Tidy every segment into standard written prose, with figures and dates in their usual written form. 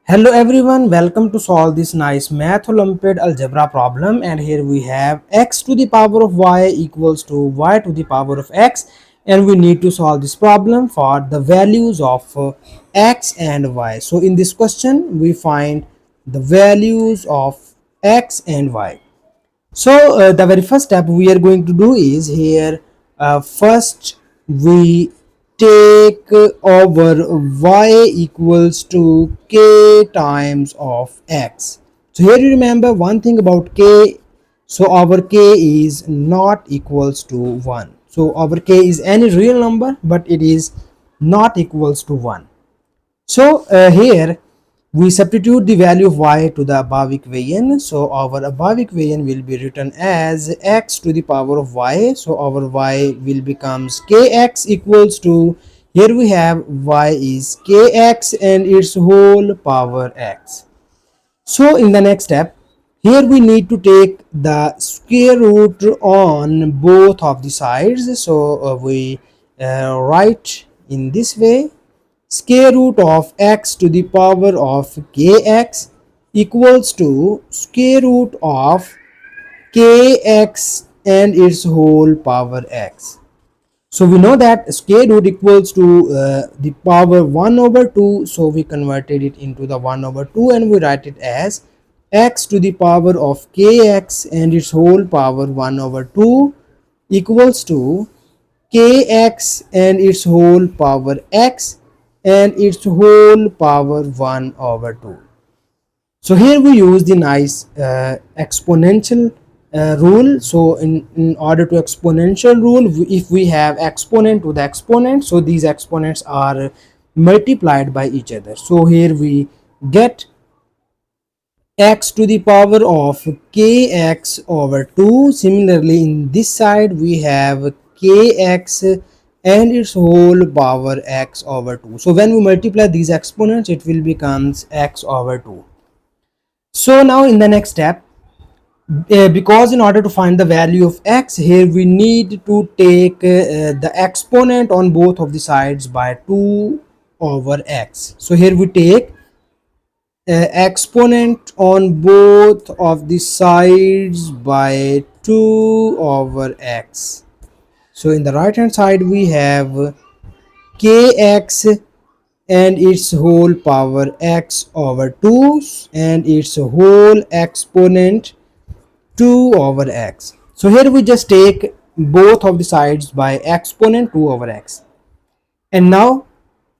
Hello everyone, welcome to solve this nice math Olympiad algebra problem, and here we have x to the power of y equals to y to the power of x, and we need to solve this problem for the values of x and y. So in this question we find the values of x and y. So the very first step we are going to do is here, first we take over y equals to k times of x. So here you remember one thing about k. So our k is not equals to 1. So our k is any real number, but it is not equals to 1. So here we substitute the value of y to the above equation. So our above equation will be written as x to the power of y. So our y will becomes kx equals to, here we have y is kx and its whole power x. So in the next step, here we need to take the square root on both of the sides. So we write in this way: square root of x to the power of kx equals to square root of kx and its whole power x. So we know that square root equals to the power 1 over 2, so we converted it into the 1 over 2 and we write it as x to the power of kx and its whole power 1 over 2 equals to kx and its whole power x and its whole power 1 over 2. So here we use the nice exponential rule. So in order to exponential rule, if we have exponent to the exponent, so these exponents are multiplied by each other. So here we get x to the power of kx over 2. Similarly, in this side we have kx and its whole power x over 2. So when we multiply these exponents, it will becomes x over 2. So now in the next step, because in order to find the value of x, here we need to take the exponent on both of the sides by 2 over x. So here we take exponent on both of the sides by 2 over x. So in the right hand side we have kx and its whole power x over 2 and its whole exponent 2 over x. So here we just take both of the sides by exponent 2 over x, and now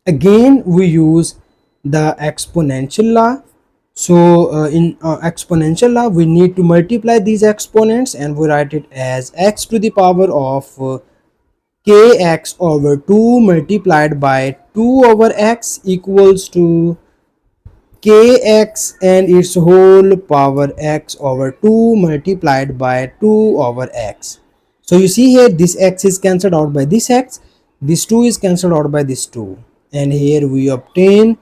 again we use the exponential law. So in exponential law we need to multiply these exponents and we write it as x to the power of kx over 2 multiplied by 2 over x equals to kx and its whole power x over 2 multiplied by 2 over x. So you see here, this x is cancelled out by this x, this 2 is cancelled out by this 2, and here we obtain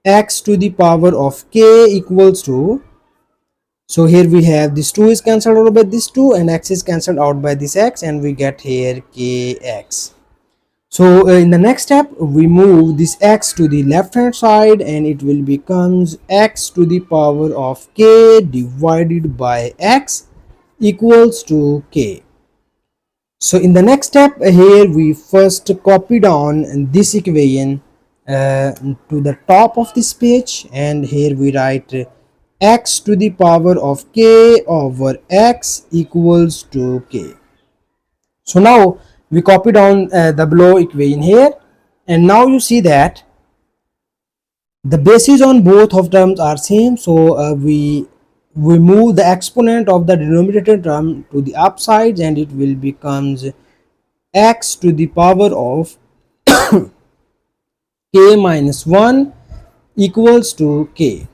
x to the power of k equals to, so here we have this 2 is cancelled out by this 2 and x is cancelled out by this x, and we get here kx. So in the next step we move this x to the left hand side and it will becomes x to the power of k divided by x equals to k. So in the next step here we first copy down this equation to the top of this page, and here we write x to the power of k over x equals to k. So now we copy down the below equation here, and now you see that the bases on both of terms are same. So we move the exponent of the denominator term to the upsides and it will becomes x to the power of k minus 1 equals to k.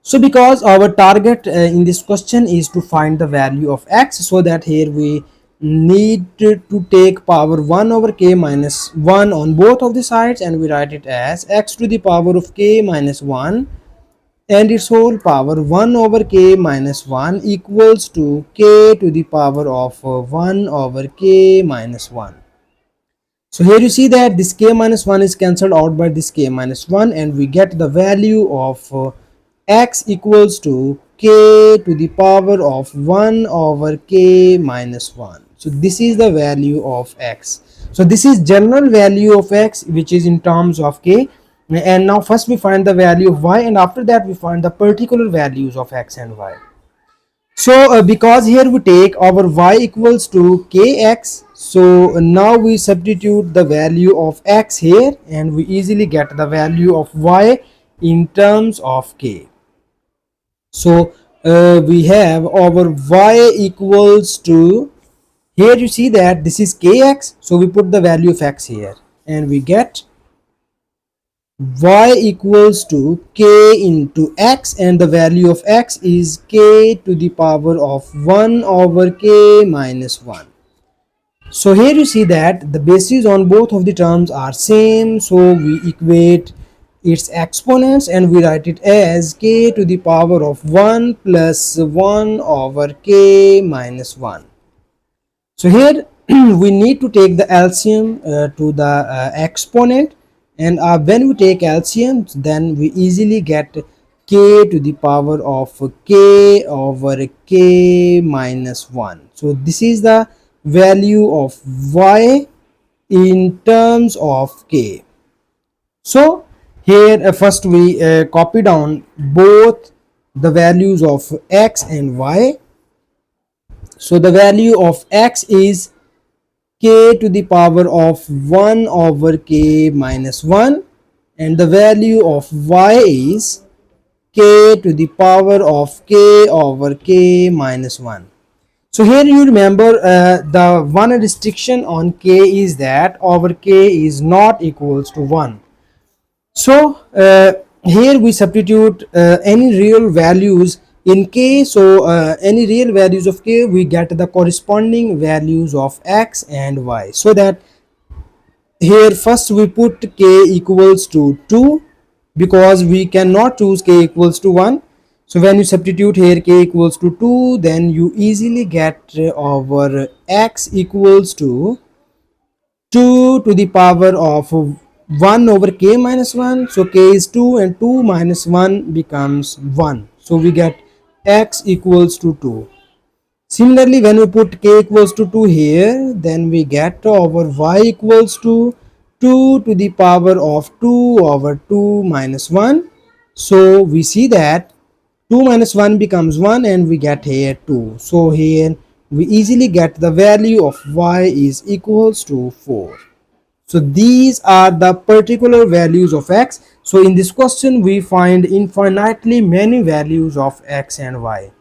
So because our target in this question is to find the value of x, so that here we need to take power 1 over k minus 1 on both of the sides, and we write it as x to the power of k minus 1 and its whole power 1 over k minus 1 equals to k to the power of 1 over k minus 1. So here you see that this k minus 1 is cancelled out by this k minus 1, and we get the value of x equals to k to the power of 1 over k minus 1. So this is the value of x. So this is general value of x, which is in terms of k. And now first we find the value of y, and after that we find the particular values of x and y. So because here we take our y equals to kx, so now we substitute the value of x here, and we easily get the value of y in terms of k. So we have our y equals to, here you see that this is kx, so we put the value of x here, and we get y equals to k into x, and the value of x is k to the power of 1 over k minus 1. So here you see that the bases on both of the terms are same, so we equate its exponents and we write it as k to the power of 1 plus 1 over k minus 1. So here we need to take the LCM to the exponent, and when we take LCM, then we easily get k to the power of k over k minus 1. So this is the value of y in terms of k. So here first we copy down both the values of x and y. So the value of x is k to the power of 1 over k minus 1, and the value of y is k to the power of k over k minus 1. So here you remember the one restriction on k is that our k is not equals to 1. So here we substitute any real values in k. So any real values of k, we get the corresponding values of x and y. So that here first we put k equals to 2, because we cannot choose k equals to 1. So when you substitute here k equals to 2, then you easily get our x equals to 2 to the power of 1 over k minus 1. So k is 2 and 2 minus 1 becomes 1. So we get x equals to 2. Similarly, when we put k equals to 2 here, then we get our y equals to 2 to the power of 2 over 2 minus 1. So we see that 2 minus 1 becomes 1, and we get here 2. So here we easily get the value of y is equals to 4. So these are the particular values of x. So in this question we find infinitely many values of x and y,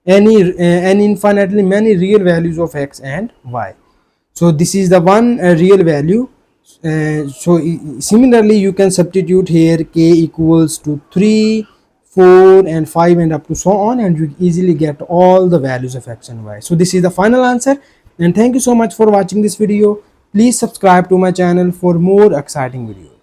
and infinitely many real values of x and y. So this is the one real value. Similarly you can substitute here k equals to 3, 4 and 5 and up to so on, and you easily get all the values of x and y. So this is the final answer, and thank you so much for watching this video. Please subscribe to my channel for more exciting videos.